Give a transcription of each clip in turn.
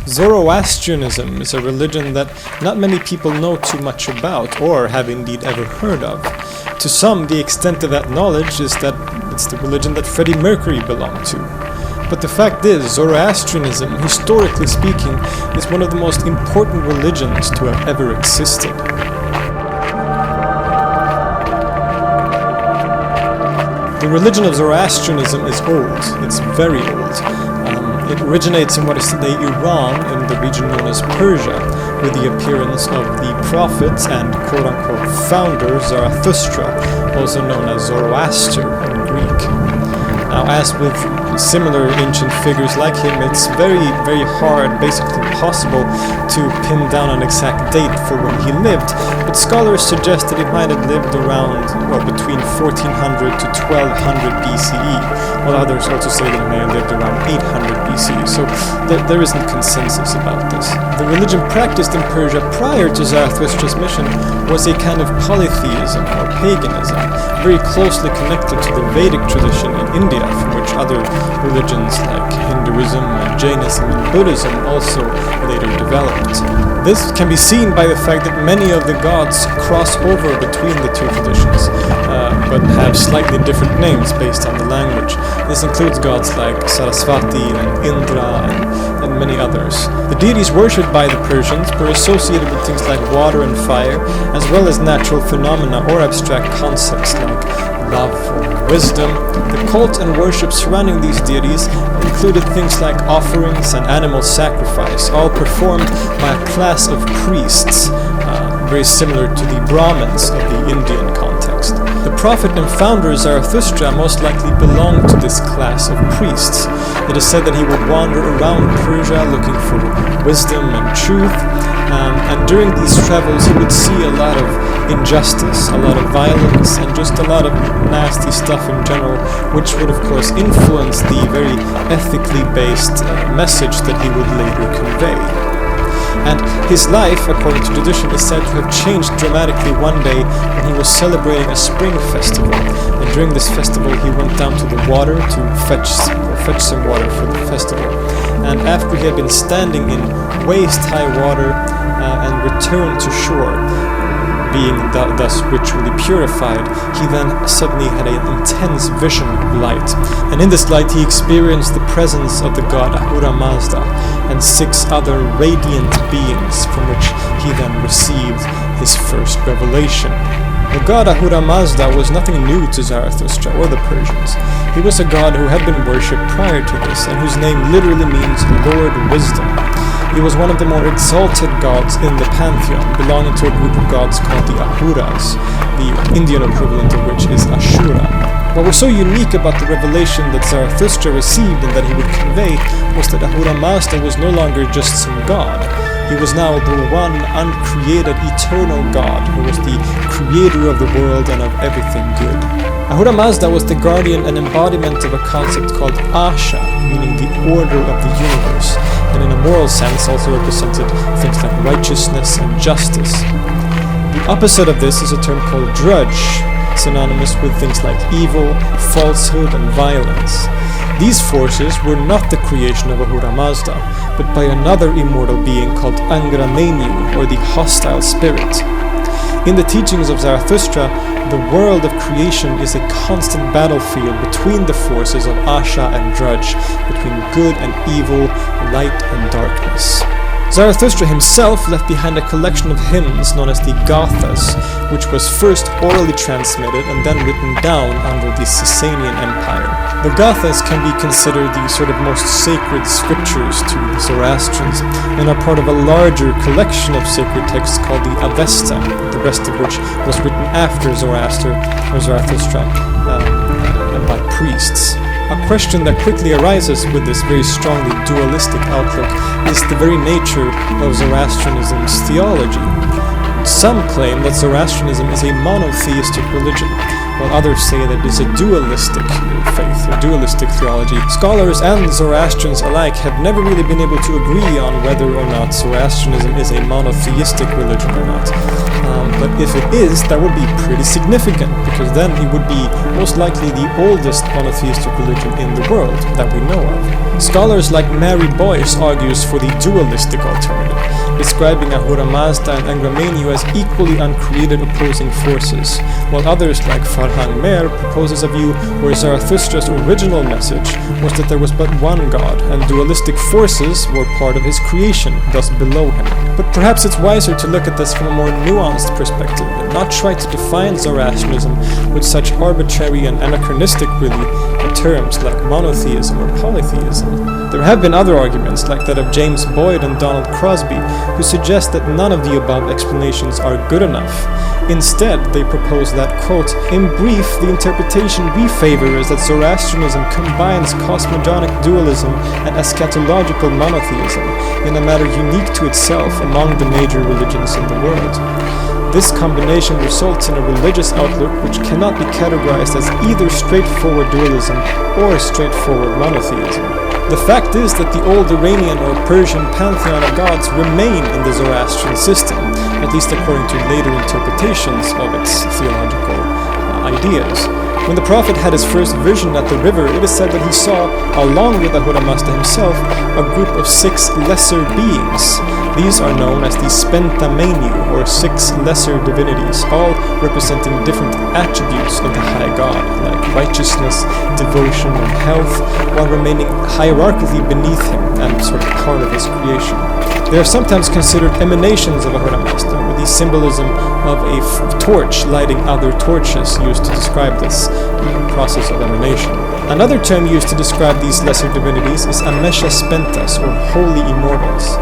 Zoroastrianism is a religion that not many people know too much about or have indeed ever heard of. To some, the extent of that knowledge is that it's the religion that Freddie Mercury belonged to. But the fact is, Zoroastrianism, historically speaking, is one of the most important religions to have ever existed. The religion of Zoroastrianism is old. It's very old. It originates in what is today Iran, in the region known as Persia, with the appearance of the prophet and quote-unquote founder Zarathustra, also known as Zoroaster in Greek. Now, as with similar ancient figures like him, it's very, very hard, basically impossible, to pin down an exact date for when he lived, but scholars suggest that he might have lived around, between 1400 to 1200 BCE, while others also say that he may have lived around 800 BCE, so there isn't consensus about this. The religion practiced in Persia prior to Zarathustra's mission was a kind of polytheism or paganism, very closely connected to the Vedic tradition in India, from which other religions like Hinduism and Jainism and Buddhism also later developed. This can be seen by the fact that many of the gods cross over between the two traditions, but have slightly different names based on the language. This includes gods like Saraswati and Indra and many others. The deities worshipped by the Persians were associated with things like water and fire, as well as natural phenomena or abstract concepts like love or wisdom. The cult and worship surrounding these deities included things like offerings and animal sacrifice, all performed by a class of priests, very similar to the Brahmins of the Indian context. The prophet and founder Zarathustra most likely belonged to this class of priests. It is said that he would wander around Persia looking for wisdom and truth, and during these travels he would see a lot of injustice, a lot of violence, and just a lot of nasty stuff in general, which would of course influence the very ethically based message that he would later convey. And his life, according to tradition, is said to have changed dramatically one day when he was celebrating a spring festival. And during this festival he went down to the water to fetch some water for the festival. And after he had been standing in waist-high water and returned to shore, being thus ritually purified, he then suddenly had an intense vision of light. And in this light he experienced the presence of the god Ahura Mazda and 6 other radiant beings, from which he then received his first revelation. The god Ahura Mazda was nothing new to Zarathustra or the Persians. He was a god who had been worshipped prior to this, and whose name literally means Lord Wisdom. He was one of the more exalted gods in the pantheon, belonging to a group of gods called the Ahuras, the Indian equivalent of which is Ashura. What was so unique about the revelation that Zarathustra received and that he would convey was that Ahura Mazda was no longer just some god. He was now the one uncreated eternal god who was the creator of the world and of everything good. Ahura Mazda was the guardian and embodiment of a concept called Asha, meaning the order of the universe, and in a moral sense also represented things like righteousness and justice. The opposite of this is a term called Drudge, synonymous with things like evil, falsehood, and violence. These forces were not the creation of Ahura Mazda, but by another immortal being called Angramenu, or the hostile spirit. In the teachings of Zarathustra, the world of creation is a constant battlefield between the forces of Asha and Drudge, between good and evil, light and darkness. Zarathustra himself left behind a collection of hymns known as the Gathas, which was first orally transmitted and then written down under the Sasanian Empire. The Gathas can be considered the sort of most sacred scriptures to the Zoroastrians, and are part of a larger collection of sacred texts called the Avesta, the rest of which was written after Zoroaster or Zarathustra by priests. A question that quickly arises with this very strongly dualistic outlook is the very nature of Zoroastrianism's theology. Some claim that Zoroastrianism is a monotheistic religion, while others say that it is a dualistic faith, or dualistic theology. Scholars and Zoroastrians alike have never really been able to agree on whether or not Zoroastrianism is a monotheistic religion or not. But if it is, that would be pretty significant, because then it would be most likely the oldest monotheistic religion in the world that we know of. Scholars like Mary Boyce argues for the dualistic alternative, describing Ahura Mazda and Angra as equally uncreated opposing forces, while others like Farhang Mer proposes a view where Zarathustra's original message was that there was but one god, and dualistic forces were part of his creation, thus below him. But perhaps it's wiser to look at this from a more nuanced perspective, and not try to define Zoroastrianism with such arbitrary and anachronistic, really, terms like monotheism or polytheism. There have been other arguments, like that of James Boyd and Donald Crosby, who suggest that none of the above explanations are good enough. Instead, they propose that, quote, "In brief, the interpretation we favor is that Zoroastrianism combines cosmogonic dualism and eschatological monotheism in a manner unique to itself among the major religions in the world. This combination results in a religious outlook which cannot be categorized as either straightforward dualism or straightforward monotheism. The fact is that the old Iranian or Persian pantheon of gods remain in the Zoroastrian system, at least according to later interpretations of its theological ideas. When the prophet had his first vision at the river, it is said that he saw, along with Ahura Mazda himself, a group of 6 lesser beings. These are known as the Spentamenu, or 6 lesser divinities, all representing different attributes of the high god, like righteousness, devotion, and health, while remaining hierarchically beneath him and sort of part of his creation. They are sometimes considered emanations of Ahura Mazda, with the symbolism of a torch lighting other torches used to describe this process of emanation. Another term used to describe these lesser divinities is Amesha Spentas, or holy immortals.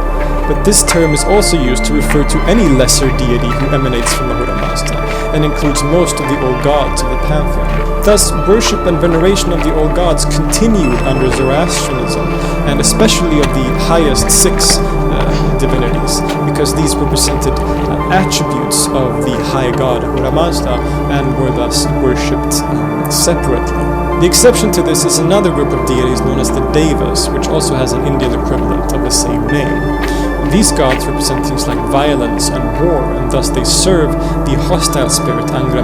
But this term is also used to refer to any lesser deity who emanates from Ahura Mazda, and includes most of the old gods of the pantheon. Thus, worship and veneration of the old gods continued under Zoroastrianism, and especially of the highest 6 divinities, because these represented attributes of the high god Ahura Mazda and were thus worshipped separately. The exception to this is another group of deities known as the Devas, which also has an Indian equivalent of the same name. These gods represent things like violence and war, and thus they serve the hostile spirit Angra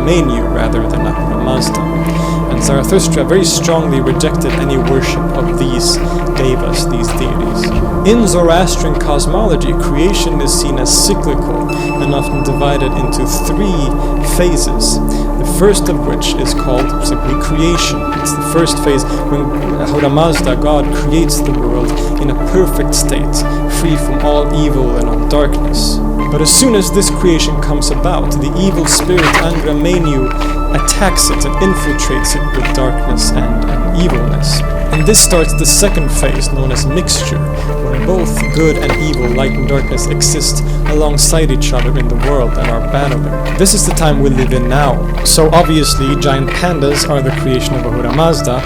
rather than Ahura Mazda. And Zarathustra very strongly rejected any worship of these devas, these deities. In Zoroastrian cosmology, creation is seen as cyclical and often divided into 3 phases. The first of which is called simply creation. It's the first phase when Ahura Mazda, God, creates the world in a perfect state, free from all evil and all darkness. But as soon as this creation comes about, the evil spirit Angra attacks it and infiltrates it with darkness and evilness. And this starts the second phase, known as mixture, where both good and evil, light and darkness, exist alongside each other in the world and are battling. This is the time we live in now. So obviously, giant pandas are the creation of Ahura Mazda,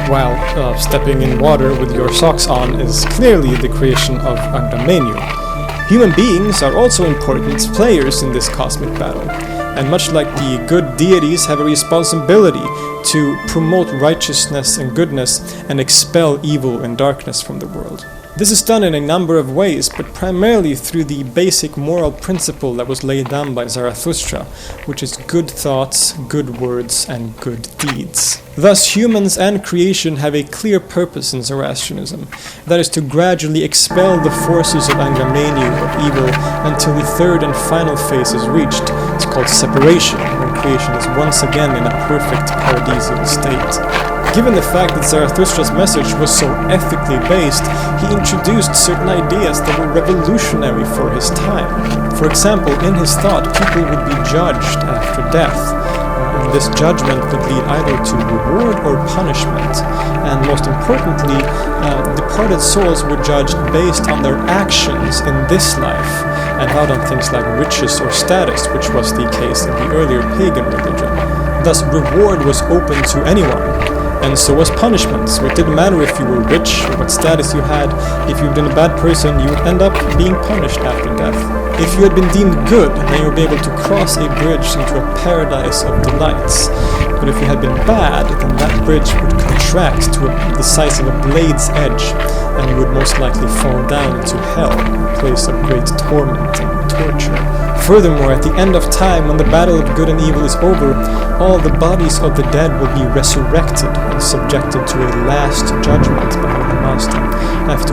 while stepping in water with your socks on is clearly the creation of Angra. Human beings are also important players in this cosmic battle, and much like the good deities, have a responsibility to promote righteousness and goodness and expel evil and darkness from the world. This is done in a number of ways, but primarily through the basic moral principle that was laid down by Zarathustra, which is good thoughts, good words, and good deeds. Thus, humans and creation have a clear purpose in Zoroastrianism, that is to gradually expel the forces of Angra of evil until the third and final phase is reached. It's called separation, when creation is once again in a perfect paradisial state. Given the fact that Zarathustra's message was so ethically based, he introduced certain ideas that were revolutionary for his time. For example, in his thought, people would be judged after death. And this judgment would lead either to reward or punishment. And most importantly, departed souls were judged based on their actions in this life, and not on things like riches or status, which was the case in the earlier pagan religion. Thus, reward was open to anyone. And so was punishment. So it didn't matter if you were rich or what status you had. If you'd been a bad person, you would end up being punished after death. If you had been deemed good, then you would be able to cross a bridge into a paradise of delights. But if you had been bad, then that bridge would contract to the size of a blade's edge, and you would most likely fall down into hell, a place of great torment and torture. Furthermore, at the end of time, when the battle of good and evil is over, all the bodies of the dead will be resurrected and subjected to a last judgment by Ahura Mazda.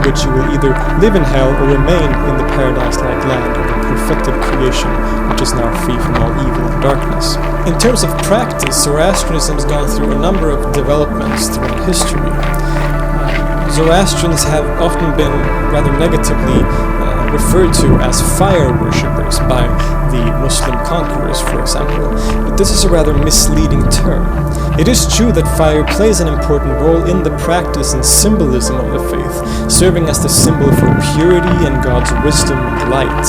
which you will either live in hell or remain in the paradise-like land of the perfected creation, which is now free from all evil and darkness. In terms of practice, Zoroastrianism has gone through a number of developments throughout history. Zoroastrians have often been rather negatively referred to as fire worshippers by the Muslim conquerors, for example, but this is a rather misleading term. It is true that fire plays an important role in the practice and symbolism of the faith, serving as the symbol for purity and God's wisdom and light.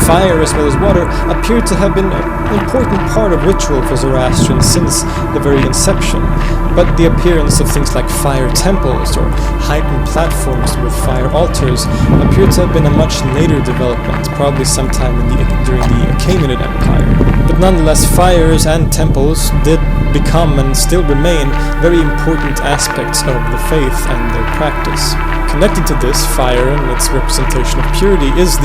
Fire, as well as water, appear to have been an important part of ritual for Zoroastrians since the very inception, but the appearance of things like fire temples or heightened platforms with fire altars appear to have been a much later development, probably sometime during the Achaemenid Empire. But nonetheless, fires and temples did become and still remain very important aspects of the faith and their practice. Connected to this, fire and its representation of purity is the